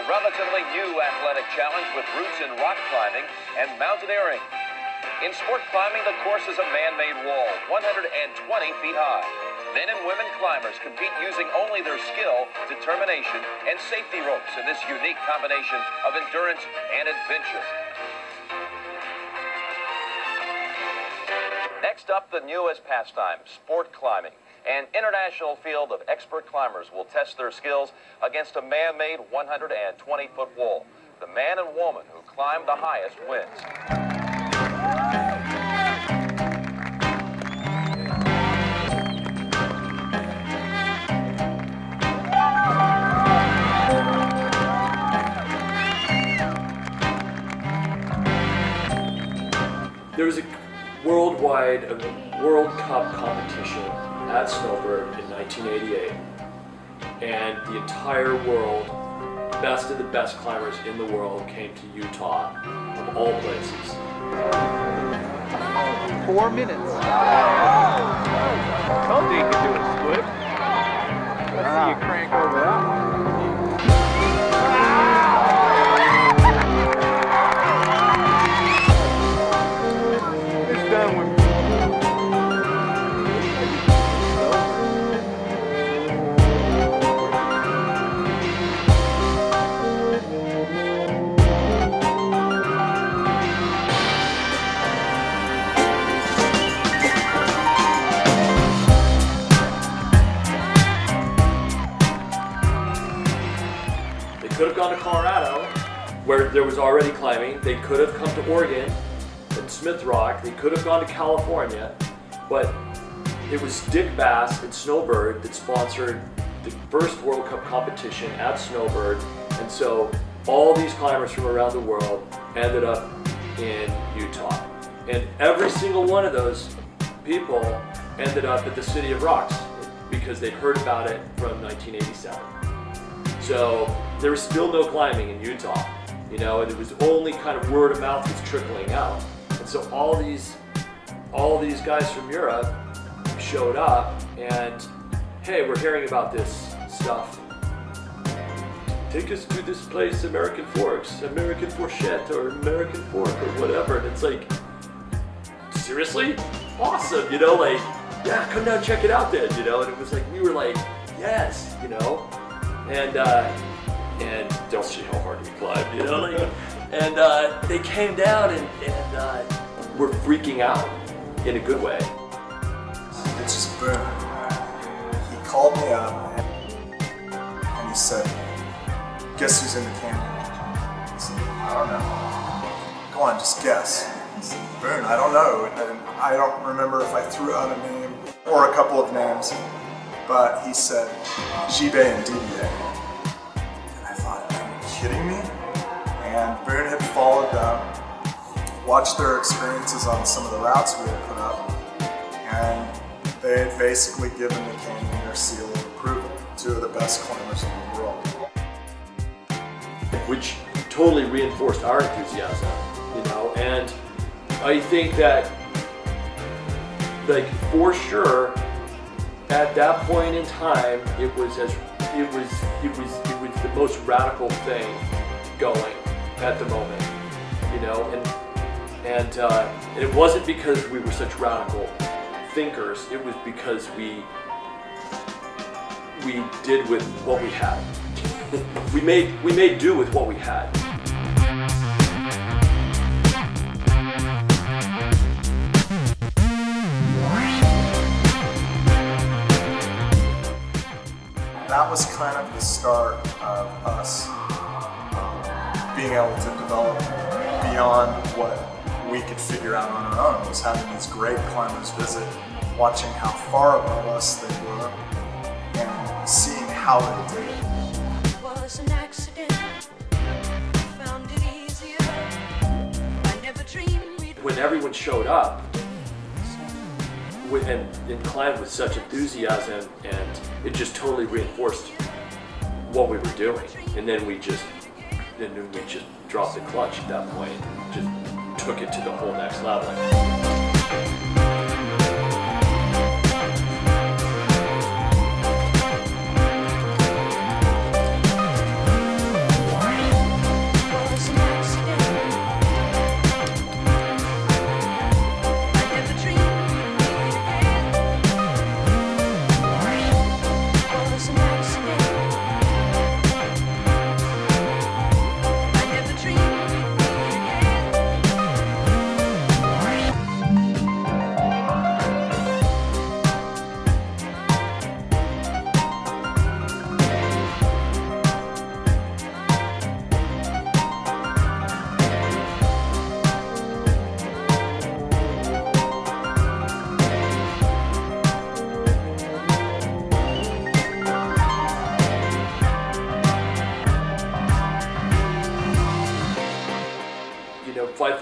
relatively new athletic challenge with roots in rock climbing and mountaineering. In sport climbing, the course is a man-made wall, 120 feet high. Men and women climbers compete using only their skill, determination, and safety ropes in this unique combination of endurance and adventure. Next up, the newest pastime, sport climbing. An international field of expert climbers will test their skills against a man-made 120-foot wall. The man and woman who climb the highest wins. There was a worldwide World Cup competition at Snowbird in 1988, and the entire world, best of the best climbers in the world, came to Utah, of all places. 4 minutes. Told you could do a split. Let's see you crank over that one. It's done with. Could have gone to Colorado, where there was already climbing. They could have come to Oregon and Smith Rock. They could have gone to California, but it was Dick Bass and Snowbird that sponsored the first World Cup competition at Snowbird, and so all these climbers from around the world ended up in Utah. And every single one of those people ended up at the City of Rocks because they'd heard about it from 1987. So there was still no climbing in Utah, you know, and it was only kind of word of mouth was trickling out. And so all these guys from Europe showed up and, hey, we're hearing about this stuff. Take us to this place, American Forks, American Fourchette, or American Fork, or whatever. And it's like, seriously? Awesome, you know, like, yeah, come down, check it out then, you know. And it was like, we were like, yes, you know. And don't see how hard we climbed, you know, like, and they came down and were freaking out in a good way. It's just Boone. He called me up and he said, "Guess who's in the canyon?" I said, "I don't know." "Go on, just guess." I said, "Boone, I don't know." And I don't remember if I threw out a name or a couple of names. But he said, Gibe and DBA. And I thought, are you kidding me? And Boone had followed them, watched their experiences on some of the routes we had put up, and they had basically given the canyon their seal of approval. 2 of the best climbers in the world. Which totally reinforced our enthusiasm, you know, and I think that, like, for sure, at that point in time, it was the most radical thing going at the moment, you know, and it wasn't because we were such radical thinkers. It was because we did with what we had. we made do with what we had. That was kind of the start of us being able to develop beyond what we could figure out on our own, was having these great climbers visit, watching how far above us they were, and seeing how they did it. It was an accident. Found it easier. I never dreamed we'd. When everyone showed up, and climbed with such enthusiasm, and it just totally reinforced what we were doing. And then we just dropped the clutch at that point, just took it to the whole next level.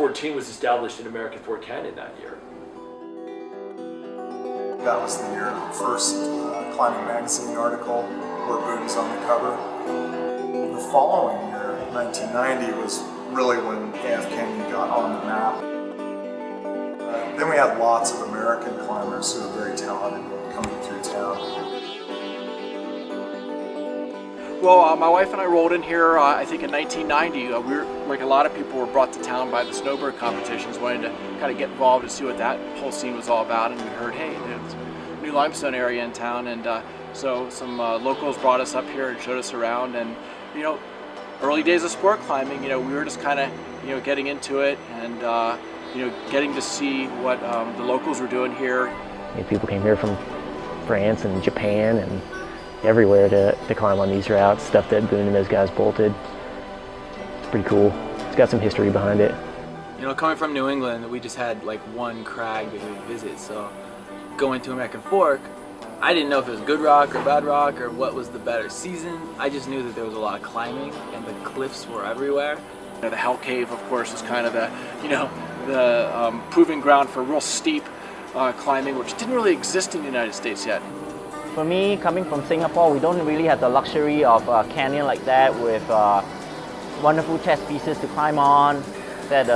14 was established in American Fork Canyon that year. That was the year of the first Climbing Magazine article where Boone's on the cover. The following year, 1990, was really when AF Canyon got on the map. Then we had lots of American climbers who were very talented coming through town. Well, my wife and I rolled in here, I think in 1990. We were, like a lot of people, were brought to town by the snowbird competitions, wanting to kind of get involved and see what that whole scene was all about. And we heard, hey, there's a new limestone area in town, and so some locals brought us up here and showed us around. And early days of sport climbing, we were just kind of getting into it and getting to see what the locals were doing here. People came here from France and Japan and everywhere to climb on these routes, stuff that Boone and those guys bolted. It's pretty cool. It's got some history behind it. Coming from New England, we just had like one crag that we would visit, so going to American Fork, I didn't know if it was good rock or bad rock or what was the better season. I just knew that there was a lot of climbing and the cliffs were everywhere. The Hell Cave, of course, is kind of the proving ground for real steep climbing, which didn't really exist in the United States yet. For me, coming from Singapore, we don't really have the luxury of a canyon like that with wonderful test pieces to climb on that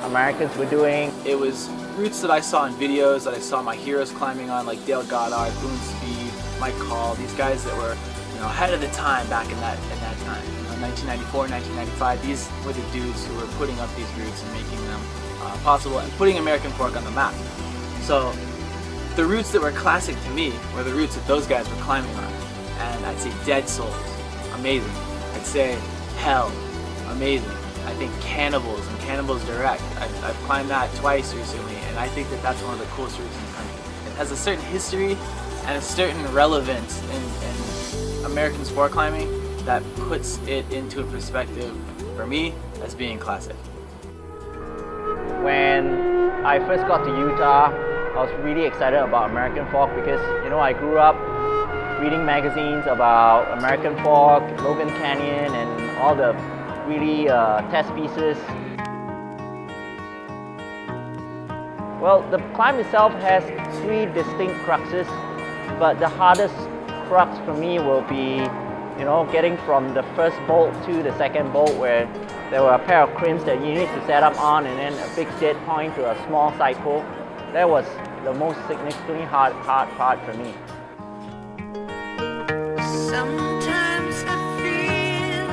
Americans were doing. It was routes that I saw in videos, that I saw my heroes climbing on, like Dale Goddard, Boone Speed, Mike Call, these guys that were ahead of the time back in that time. 1994, 1995, these were the dudes who were putting up these routes and making them possible and putting American Fork on the map. So the routes that were classic to me were the routes that those guys were climbing on. And I'd say Dead Souls, amazing. I'd say Hell, amazing. I think Cannibals and Cannibals Direct, I've climbed that twice recently, and I think that that's one of the coolest routes in the country. It has a certain history and a certain relevance in American sport climbing that puts it into a perspective for me as being classic. When I first got to Utah, I was really excited about American Fork because I grew up reading magazines about American Fork, Logan Canyon, and all the really test pieces. Well, the climb itself has 3 distinct cruxes, but the hardest crux for me will be getting from the first bolt to the second bolt, where there were a pair of crimps that you need to set up on, and then a big dead point to a small side pull. That was the most significantly hard part for me. Sometimes I feel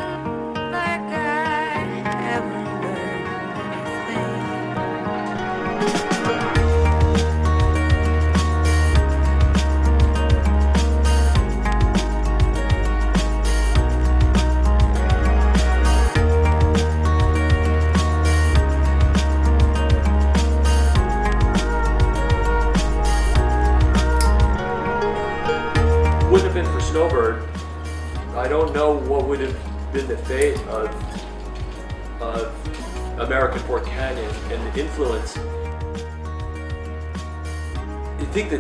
like I haven't learned anything. Wouldn't have been for Snowbird, I don't know what would have been the fate of American Fork Canyon and the influence. I think the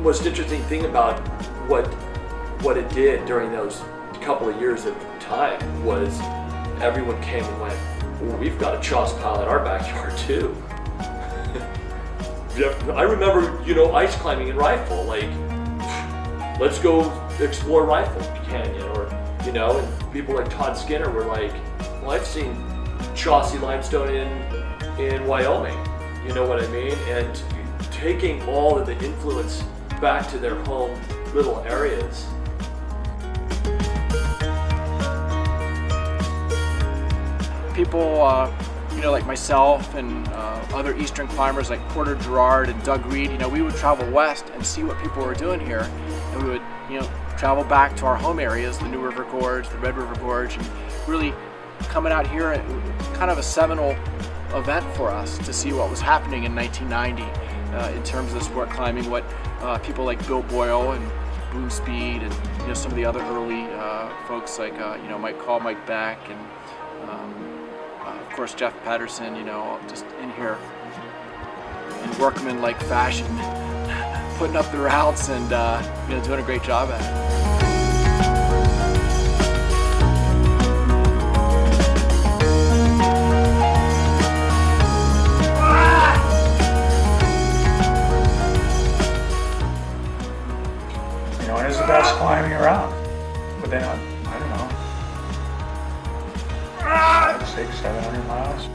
most interesting thing about what it did during those couple of years of time was everyone came and went, "Ooh, we've got a choss pile in our backyard too." I remember, ice climbing in Rifle, like, let's go explore Rifle Canyon, or, and people like Todd Skinner were like, well, I've seen Chaucy limestone in Wyoming, you know what I mean? And taking all of the influence back to their home little areas. People, like myself and other eastern climbers like Porter Gerard and Doug Reed, we would travel west and see what people were doing here, and we would, travel back to our home areas, the New River Gorge, the Red River Gorge, and really coming out here, kind of a seminal event for us to see what was happening in 1990 in terms of sport climbing, what people like Bill Boyle and Boone Speed and some of the other early folks like Mike Call, Mike Beck, and of course Jeff Pedersen, just in here in workman-like fashion, putting up the routes and doing a great job at it. best climbing around. Within, I don't know, 600, 700 miles.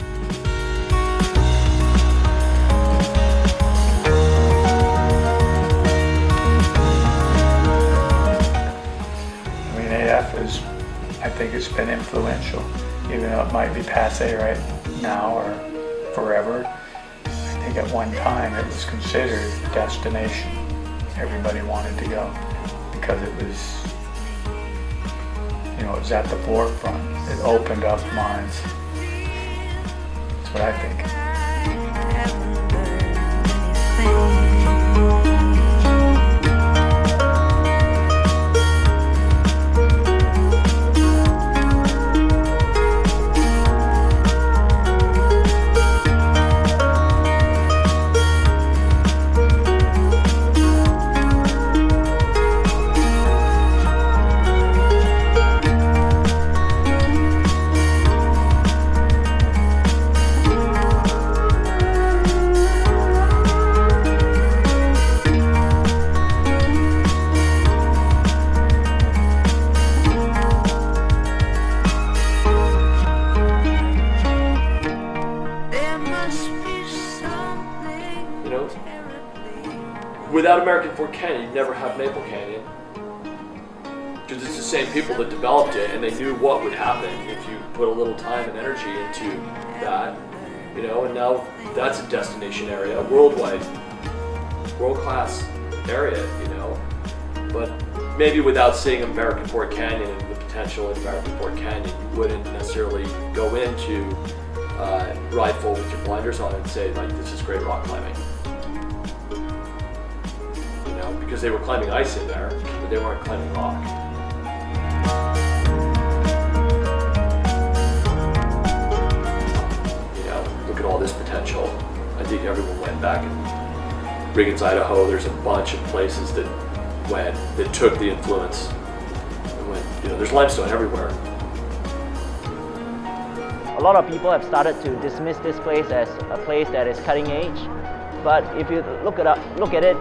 I mean, AF is, I think it's been influential, even though it might be passé right now or forever. I think at one time it was considered a destination. Everybody wanted to go because it was, it was at the forefront. It opened up minds. That's what I think. Without American Fork Canyon, you'd never have Maple Canyon. Because it's the same people that developed it, and they knew what would happen if you put a little time and energy into that, and now that's a destination area, a worldwide, world-class area, But maybe without seeing American Fork Canyon and the potential in American Fork Canyon, you wouldn't necessarily go into ride full with your blinders on and say, like, this is great rock climbing. Because they were climbing ice in there, but they weren't climbing rock. Look at all this potential. I think everyone went back in Riggins, Idaho. There's a bunch of places that took the influence and went, there's limestone everywhere. A lot of people have started to dismiss this place as a place that is cutting edge, but if you look at it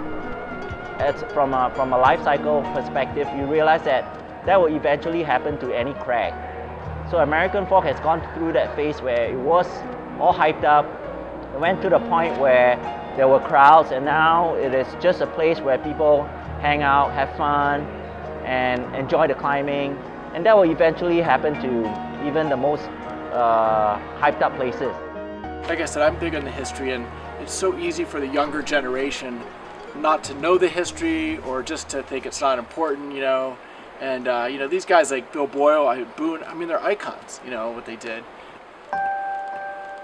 from a life cycle perspective, you realize that will eventually happen to any crag. So American Fork has gone through that phase where it was all hyped up. It went to the point where there were crowds, and now it is just a place where people hang out, have fun, and enjoy the climbing. And that will eventually happen to even the most hyped up places. Like I said, I'm big on the history, and it's so easy for the younger generation not to know the history or just to think it's not important, And these guys like Bill Boyle, Boone, they're icons, what they did.